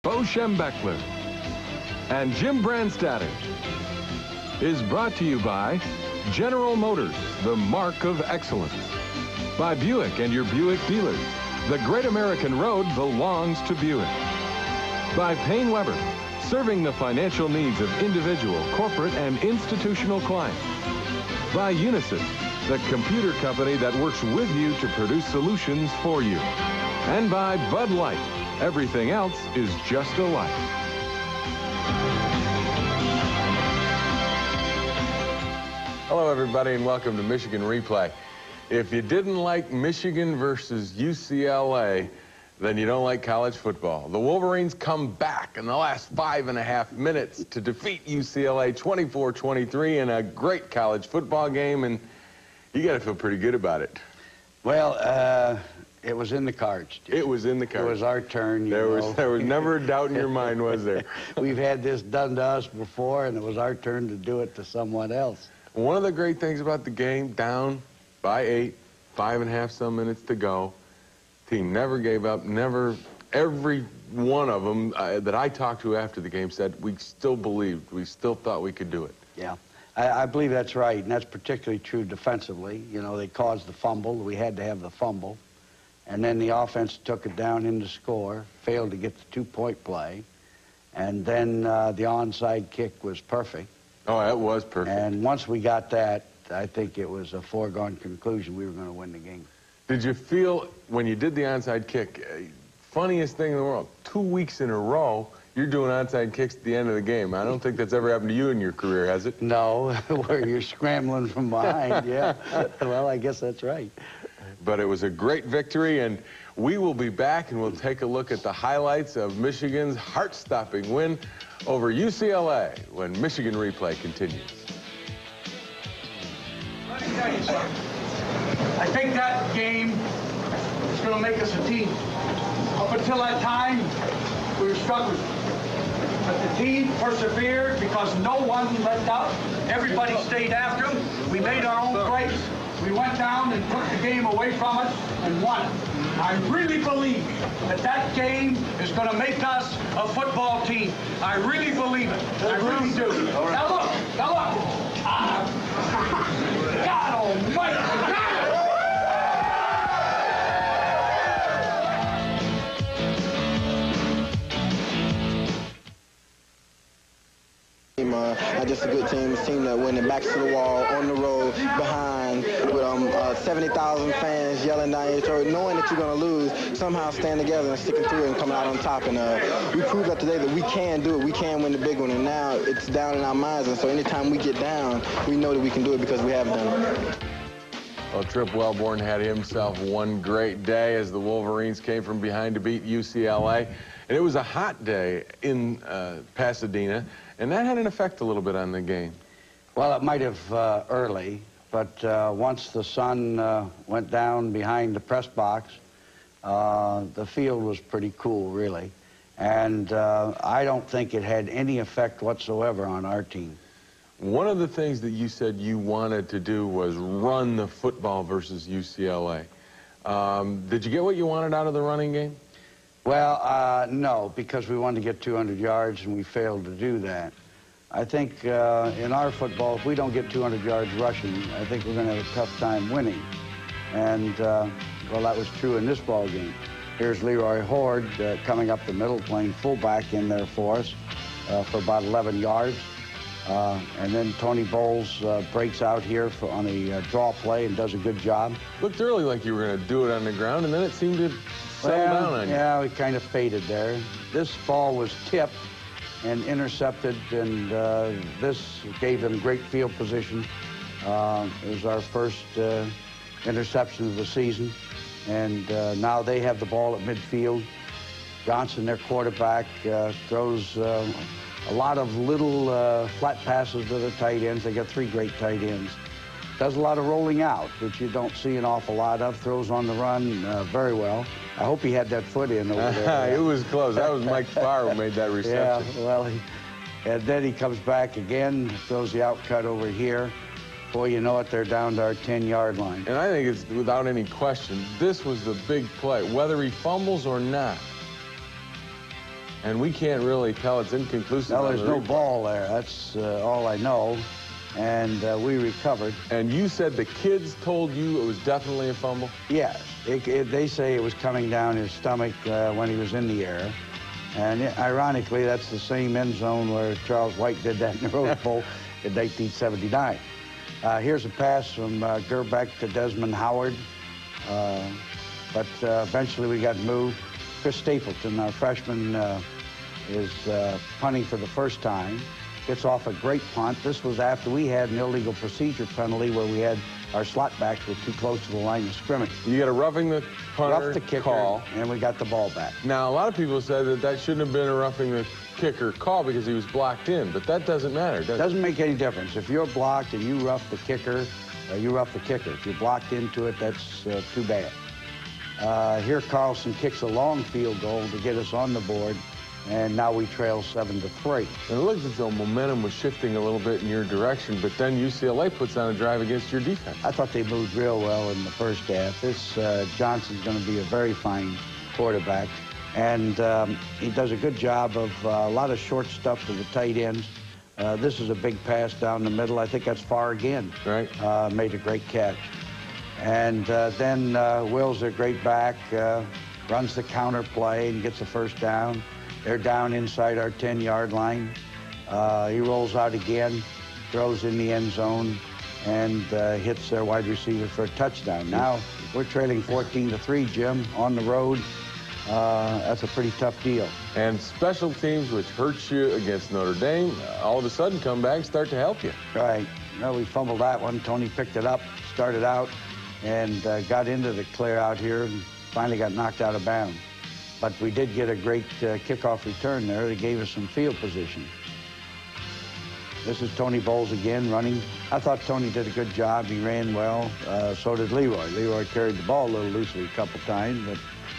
Bo Schembechler and Jim Brandstatter is brought to you by General Motors, the mark of excellence. By Buick and your Buick dealers. The Great American Road belongs to Buick. By Payne Weber, serving the financial needs of individual, corporate, and institutional clients. By Unisys, the computer company that works with you to produce solutions for you. And by Bud Light. Everything else is just a life. Hello, everybody, and welcome to Michigan Replay. If you didn't like Michigan versus UCLA, then you don't like college football. The Wolverines come back in the last 5.5 minutes to defeat UCLA 24-23 in a great college football game, and you got to feel pretty good about it. Well, it was in the cards. Jim. It was in the cards. It was our turn. There was never a doubt in your mind, was there? We've had this done to us before, and it was our turn to do it to someone else. One of the great things about the game, down by 8, 5.5 some minutes to go, team never gave up, never. Every one of them that I talked to after the game said we still believed, we still thought we could do it. Yeah, I believe that's right, and that's particularly true defensively. You know, they caused the fumble. We had to have the fumble. And then the offense took it down in the score, failed to get the two-point play. And then the onside kick was perfect. Oh, that was perfect. And once we got that, I think it was a foregone conclusion we were going to win the game. Did you feel, when you did the onside kick, funniest thing in the world, 2 weeks in a row, you're doing onside kicks at the end of the game. I don't think that's ever happened to you in your career, has it? No, where you're scrambling from behind, yeah. Well, I guess that's right. But it was a great victory, and we will be back, and we'll take a look at the highlights of Michigan's heart-stopping win over UCLA when Michigan Replay continues. Let me tell you something. I think that game is going to make us a team. Up until that time, we were struggling. But the team persevered because no one let out. Everybody stayed after them. We made our own plays. We went down and took the game away from us and won it. I really believe that that game is going to make us a football team. I really believe it. I really do. Now look. God almighty. Just a good team, a team that went their backs to the wall, on the road, behind, with 70,000 fans yelling down your throat, knowing that you're going to lose, somehow staying together and sticking through it and coming out on top. And we proved that today that we can do it. We can win the big one, and now it's down in our minds. And so anytime we get down, we know that we can do it because we have done it. Well, Trip Wellborn had himself one great day as the Wolverines came from behind to beat UCLA. And it was a hot day in Pasadena, and that had an effect a little bit on the game. Well, it might have early, but once the sun went down behind the press box, the field was pretty cool, really. And I don't think it had any effect whatsoever on our team. One of the things that you said you wanted to do was run the football versus UCLA. Did you get what you wanted out of the running game? Well, no, because we wanted to get 200 yards, and we failed to do that. I think in our football, if we don't get 200 yards rushing, I think we're going to have a tough time winning. And, well, that was true in this ball game. Here's Leroy Horde coming up the middle, playing fullback in there for us for about 11 yards. And then Tony Bowles breaks out here on a draw play and does a good job. Looked early like you were going to do it on the ground, and then it seemed to settle down on you. Yeah, we kind of faded there. This ball was tipped and intercepted, and this gave them great field position. It was our first interception of the season, and now they have the ball at midfield. Johnson, their quarterback, throws a lot of little flat passes to the tight ends. They got 3 great tight ends. Does a lot of rolling out, which you don't see an awful lot of. Throws on the run very well. I hope he had that foot in over there. It was close. That was Mike Farr who made that reception. Yeah, well, and then he comes back again, throws the outcut over here. Boy, you know it, they're down to our 10-yard line. And I think it's, without any question, this was the big play. Whether he fumbles or not, And we can't really tell. It's inconclusive. No, there's no ball there. That's all I know. And we recovered. And you said the kids told you it was definitely a fumble? Yes. They say it was coming down his stomach when he was in the air. And ironically, that's the same end zone where Charles White did that in the Rose Bowl in 1979. Here's a pass from Gerbeck to Desmond Howard. But eventually we got moved. Chris Stapleton, our freshman, is punting for the first time. Gets off a great punt. This was after we had an illegal procedure penalty where we had our slot backs were too close to the line of scrimmage. You got a roughing the punter Rough the kicker, call. and we got the ball back. Now, a lot of people said that that shouldn't have been a roughing the kicker call because he was blocked in, but that doesn't matter, does it? Doesn't make any difference. If you're blocked and you rough the kicker, you rough the kicker. If you're blocked into it, that's too bad. Here Carlson kicks a long field goal to get us on the board, and now we trail 7-3. And it looks as though momentum was shifting a little bit in your direction, but then UCLA puts on a drive against your defense. I thought they moved real well in the first half. This Johnson's going to be a very fine quarterback, and he does a good job of a lot of short stuff to the tight ends. This is a big pass down the middle. I think that's far again. Right. Made a great catch. And then Will's a great back, runs the counter play and gets a first down. They're down inside our 10-yard line. He rolls out again, throws in the end zone, and hits their wide receiver for a touchdown. Now we're trailing 14-3, Jim, on the road. That's a pretty tough deal. And special teams, which hurts you against Notre Dame, all of a sudden come back and start to help you. Right. Well, we fumbled that one. Tony picked it up, started out, and got into the clear out here and finally got knocked out of bounds. But we did get a great kickoff return there that gave us some field position. This is Tony Bowles again running. I thought Tony did a good job. He ran well. So did Leroy. Leroy carried the ball a little loosely a couple times, but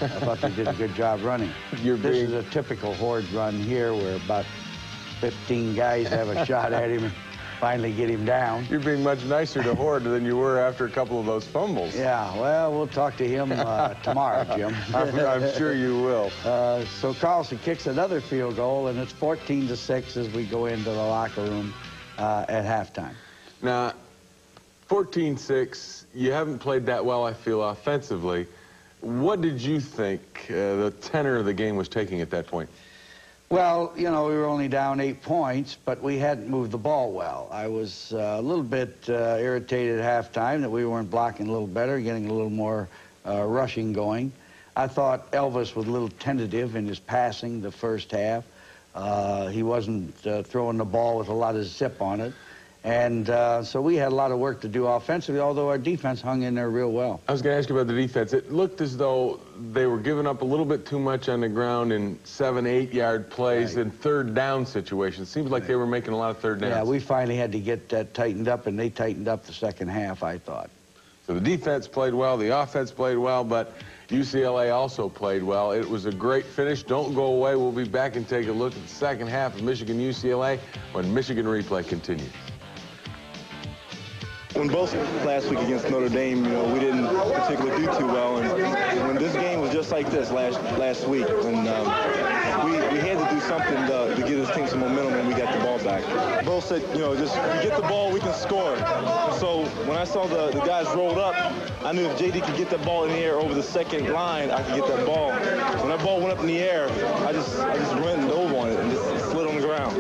I thought they did a good job running. This is a typical Horde run here where about 15 guys have a shot at him and finally get him down. You're being much nicer to Horde than you were after a couple of those fumbles. Yeah, well, we'll talk to him tomorrow, Jim. I'm sure you will. So Carlson kicks another field goal, and it's 14-6 as we go into the locker room at halftime. Now, 14-6, you haven't played that well, I feel, offensively. What did you think the tenor of the game was taking at that point? Well, you know, we were only down 8 points, but we hadn't moved the ball well. I was a little bit irritated at halftime that we weren't blocking a little better, getting a little more rushing going. I thought Elvis was a little tentative in his passing the first half. He wasn't throwing the ball with a lot of zip on it. And so we had a lot of work to do offensively, although our defense hung in there real well. I was going to ask you about the defense. It looked as though they were giving up a little bit too much on the ground in 7-8-yard plays and third down situations. Seems like they were making a lot of third downs. Yeah, we finally had to get that tightened up, and they tightened up the second half, I thought. So the defense played well, the offense played well, but UCLA also played well. It was a great finish. Don't go away. We'll be back and take a look at the second half of Michigan-UCLA when Michigan Replay continues. When both last week against Notre Dame, you know, we didn't particularly do too well, and when this game was just like this last week, when we had to do something to give this team some momentum, and we got the ball back. Both said, you know, just we get the ball, we can score. So when I saw the guys rolled up, I knew if JD could get that ball in the air over the second line, I could get that ball. When that ball went up in the air, I just ran and dove on it and just slid on the ground.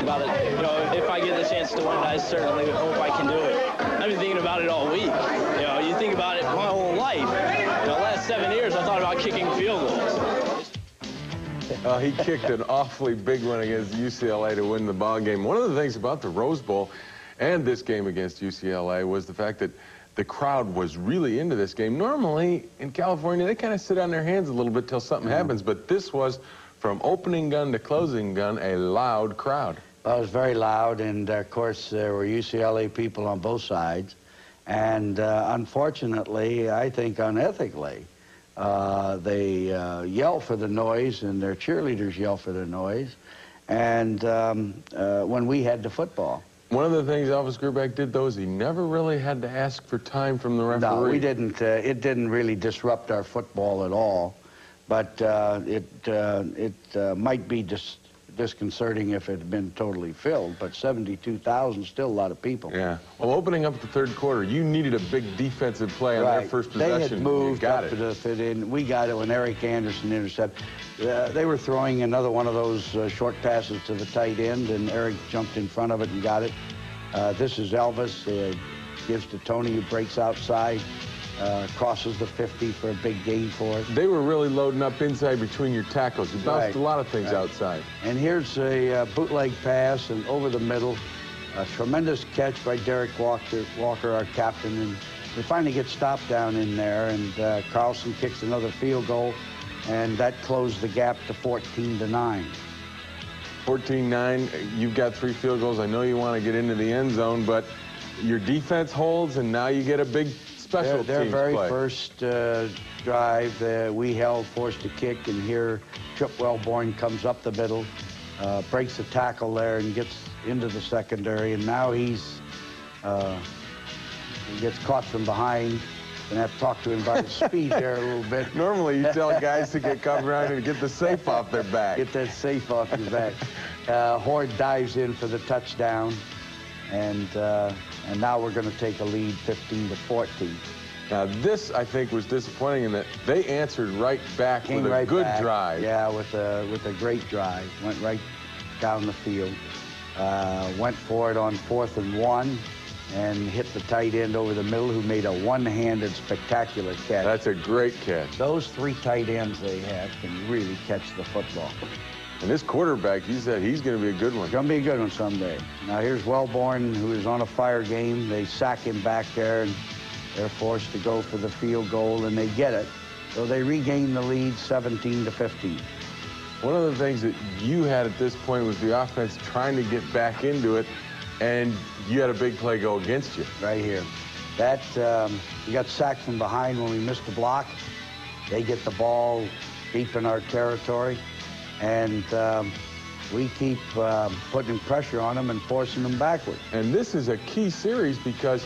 About it. You know, if I get the chance to win, I certainly hope I can do it. I've been thinking about it all week. You know, you think about it my whole life. You know, the last 7 years, I thought about kicking field goals. He kicked an awfully big one against UCLA to win the ball game. One of the things about the Rose Bowl and this game against UCLA was the fact that the crowd was really into this game. Normally, in California, they kind of sit on their hands a little bit till something happens, but this was, from opening gun to closing gun, a loud crowd. Well, it was very loud, and of course there were UCLA people on both sides, and unfortunately, I think unethically, they yell for the noise, and their cheerleaders yell for the noise, and when we had the football. One of the things Elvis Grbac did, though, is he never really had to ask for time from the referee. No, we didn't. It didn't really disrupt our football at all, but it might be disconcerting if it had been totally filled, but 72,000, still a lot of people. Yeah. Well, opening up the third quarter, you needed a big defensive play on their first possession. They had moved up to fit in. We got it when Eric Anderson intercepted. They were throwing another one of those short passes to the tight end, and Eric jumped in front of it and got it. This is Elvis. Gives to Tony, who breaks outside. Crosses the 50 for a big gain for it. They were really loading up inside between your tackles. You bounced a lot of things outside. And here's a bootleg pass and over the middle. A tremendous catch by Derek Walker, our captain. And we finally get stopped down in there, and Carlson kicks another field goal, and that closed the gap to 14-9. 14-9, you've got 3 field goals. I know you want to get into the end zone, but your defense holds, and now you get a big special their teams very play. first drive, we held, forced a kick, and here Trip Wellborn comes up the middle, breaks the tackle there, and gets into the secondary, and now he gets caught from behind. And have to talk to him about his speed there a little bit. Normally, you tell guys to get covered around and get the safe off their back. Get that safe off your back. Horde dives in for the touchdown, and now we're going to take a lead, 15-14. Now, this, I think, was disappointing in that they answered right back with a good drive. Yeah, with a great drive. Went right down the field. Went for it on 4th and 1. And hit the tight end over the middle, who made a one-handed spectacular catch. That's a great catch. Those 3 tight ends they have can really catch the football. And this quarterback, you said he's going to be a good one. Going to be a good one someday. Now here's Wellborn, who is on a fire game. They sack him back there, and they're forced to go for the field goal, and they get it. So they regain the lead, 17-15. One of the things that you had at this point was the offense trying to get back into it, and you had a big play go against you. Right here. That, we got sacked from behind when we missed the block. They get the ball deep in our territory, and we keep putting pressure on them and forcing them backward. And this is a key series because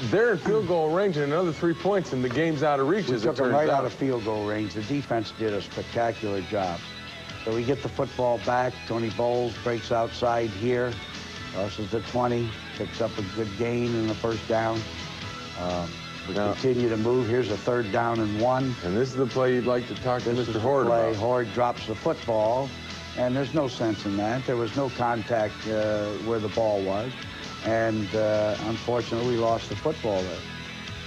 they're in field goal range and another 3 points, and the game's out of reach, as it turns out. We took them right out of field goal range. The defense did a spectacular job. So we get the football back. Tony Bowles breaks outside here. Crosses the 20, picks up a good gain in the first down. We continue to move. Here's a 3rd down and 1. And this is the play you'd like to talk to Mr. Horde about. Horde drops the football, and there's no sense in that. There was no contact where the ball was, and unfortunately, we lost the football there.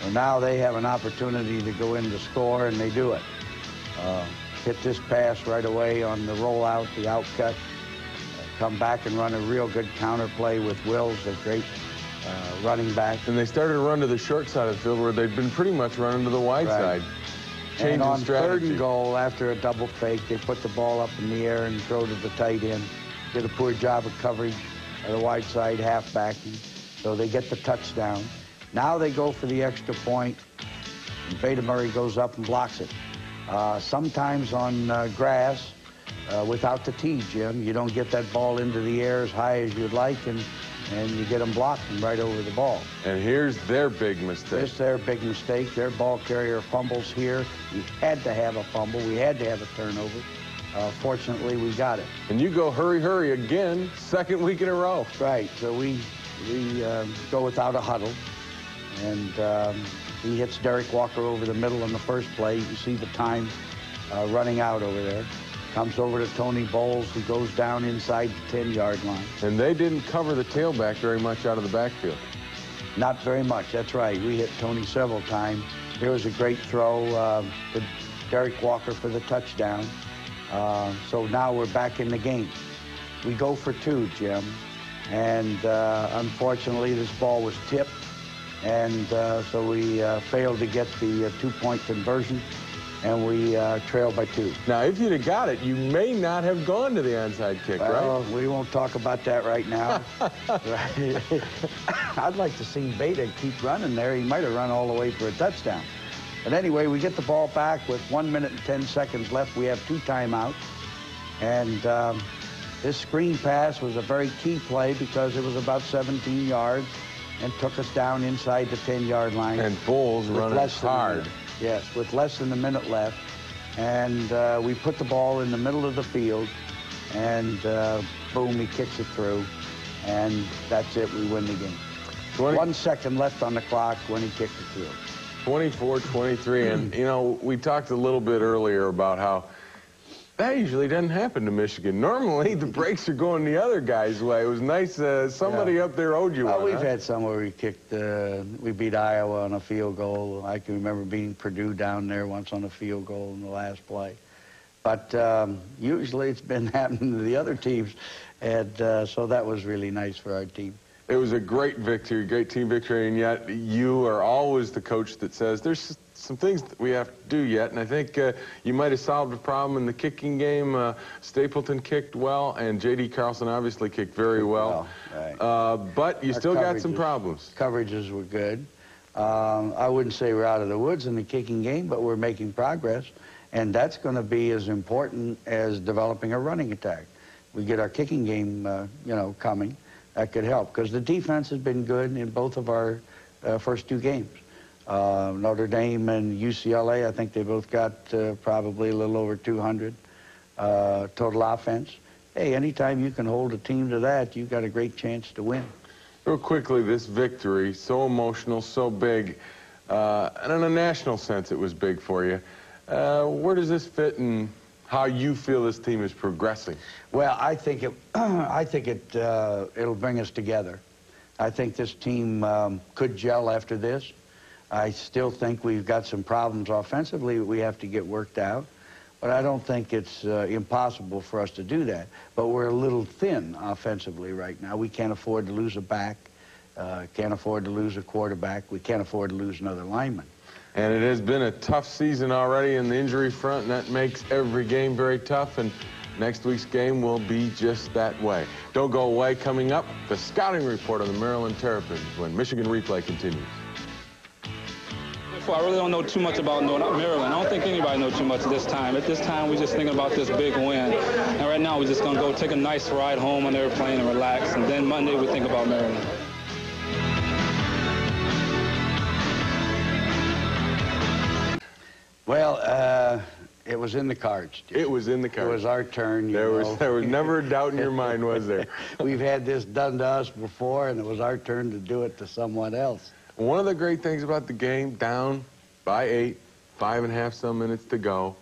So now they have an opportunity to go in to score, and they do it. Hit this pass right away on the rollout, the outcut. Come back and run a real good counter play with Wills, a great running back. And they started to run to the short side of the field where they'd been pretty much running to the wide side. And on strategy. 3rd and goal, after a double fake, they put the ball up in the air and throw to the tight end. Did a poor job of coverage at the wide side halfbacking, so they get the touchdown. Now they go for the extra point, and Beta Murray goes up and blocks it. Sometimes on grass, without the tee, Jim, you don't get that ball into the air as high as you'd like, and you get them blocked and right over the ball. And here's their big mistake. It's their big mistake. Their ball carrier fumbles here. We had to have a fumble. We had to have a turnover. Fortunately, we got it. And you go hurry, hurry again, 2nd week in a row. Right. So we go without a huddle, and he hits Derek Walker over the middle on the first play. You can see the time running out over there. Comes over to Tony Bowles, who goes down inside the 10-yard line. And they didn't cover the tailback very much out of the backfield. Not very much, that's right. We hit Tony several times. There was a great throw to Derek Walker for the touchdown. So now we're back in the game. We go for 2, Jim. And unfortunately, this ball was tipped. And so we failed to get the 2-point conversion. And we trail by 2. Now, if you'd have got it, you may not have gone to the onside kick, right? Well, we won't talk about that right now. I'd like to see Beta keep running there. He might have run all the way for a touchdown. But anyway, we get the ball back with 1 minute and 10 seconds left. We have 2 timeouts. And This screen pass was a very key play because it was about 17 yards and took us down inside the 10-yard line. And Bulls running hard. Yes, with less than a minute left. And we put the ball in the middle of the field, and boom, he kicks it through. And that's it, we win the game. 1 second left on the clock when he kicked it through. 24-23, and you know, we talked a little bit earlier about how that usually doesn't happen to Michigan. Normally, the breaks are going the other guy's way. It was nice somebody up there owed you one. We've had some where we kicked, we beat Iowa on a field goal. I can remember beating Purdue down there once on a field goal in the last play. But usually it's been happening to the other teams, and so that was really nice for our team. It was a great victory, great team victory, and yet you are always the coach that says there's some things that we have to do yet, and I think you might have solved a problem in the kicking game. Stapleton kicked well, and J.D. Carlson obviously kicked very well. Right. But you still got some problems. Coverages were good. I wouldn't say we're out of the woods in the kicking game, but we're making progress, and that's going to be as important as developing a running attack. We get our kicking game, you know, coming. That could help, because the defense has been good in both of our first 2 games. Notre Dame and UCLA, I think they both got probably a little over 200 total offense. Hey, anytime you can hold a team to that, you've got a great chance to win. Real quickly, this victory, so emotional, so big, and in a national sense, it was big for you. Where does this fit in how you feel this team is progressing? Well, I think it'll bring us together. I think this team could gel after this. I still think we've got some problems offensively we have to get worked out, but I don't think it's impossible for us to do that. But we're a little thin offensively right now. We can't afford to lose a back, can't afford to lose a quarterback. We can't afford to lose another lineman. And it has been a tough season already in the injury front, and that makes every game very tough, and next week's game will be just that way. Don't go away. Coming up, the scouting report on the Maryland Terrapins when Michigan Replay continues. I really don't know too much about Maryland. I don't think anybody knows too much this time. At this time, we're just thinking about this big win. And right now, we're just going to go take a nice ride home on the airplane and relax, and then Monday, we think about Maryland. Well, it was in the cards. It was in the cards. It was our turn. There was never a doubt in your mind, was there? We've had this done to us before, and it was our turn to do it to someone else. One of the great things about the game, down by 8, 5.5 some minutes to go,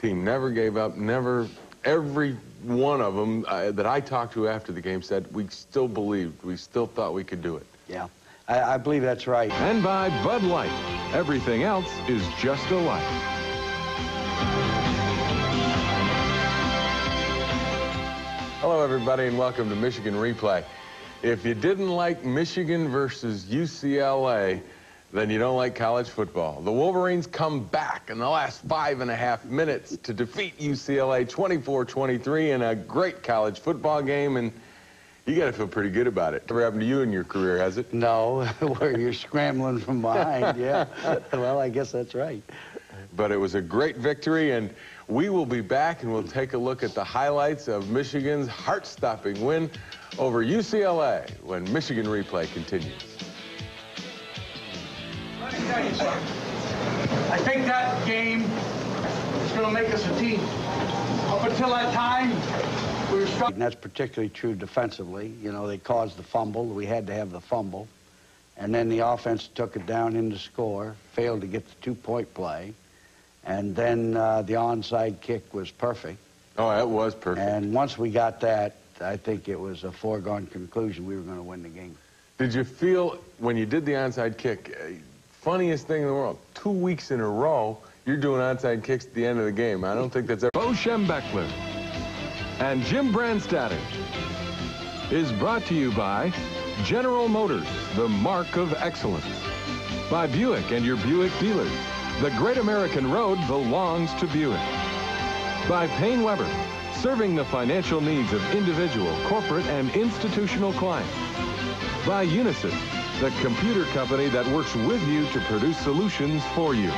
team never gave up, never. Every one of them that I talked to after the game said we still believed, we still thought we could do it. Yeah. I believe that's right. And by Bud Light, everything else is just a light. Hello, everybody, and welcome to Michigan Replay. If you didn't like Michigan versus UCLA, then you don't like college football. The Wolverines come back in the last 5.5 minutes to defeat UCLA 24-23 in a great college football game, and you got to feel pretty good about it. Never happened to you in your career, has it? No, where you're scrambling from behind, yeah. Well, I guess that's right. But it was a great victory, and we will be back, and we'll take a look at the highlights of Michigan's heart-stopping win over UCLA when Michigan Replay continues. Let me tell you something. I think that game is going to make us a team. Up until that time, we were struggling. And that's particularly true defensively. You know, they caused the fumble. We had to have the fumble. And then the offense took it down in the score, failed to get the 2-point play. And then the onside kick was perfect. Oh, that was perfect. And once we got that, I think it was a foregone conclusion we were going to win the game. Did you feel, when you did the onside kick, funniest thing in the world, 2 weeks in a row, you're doing onside kicks at the end of the game. I don't think that's ever... Bo Schembechler and Jim Brandstatter is brought to you by General Motors, the mark of excellence. By Buick and your Buick dealers. The Great American Road belongs to Buick. By Payne Weber, serving the financial needs of individual, corporate, and institutional clients. By Unisys, the computer company that works with you to produce solutions for you.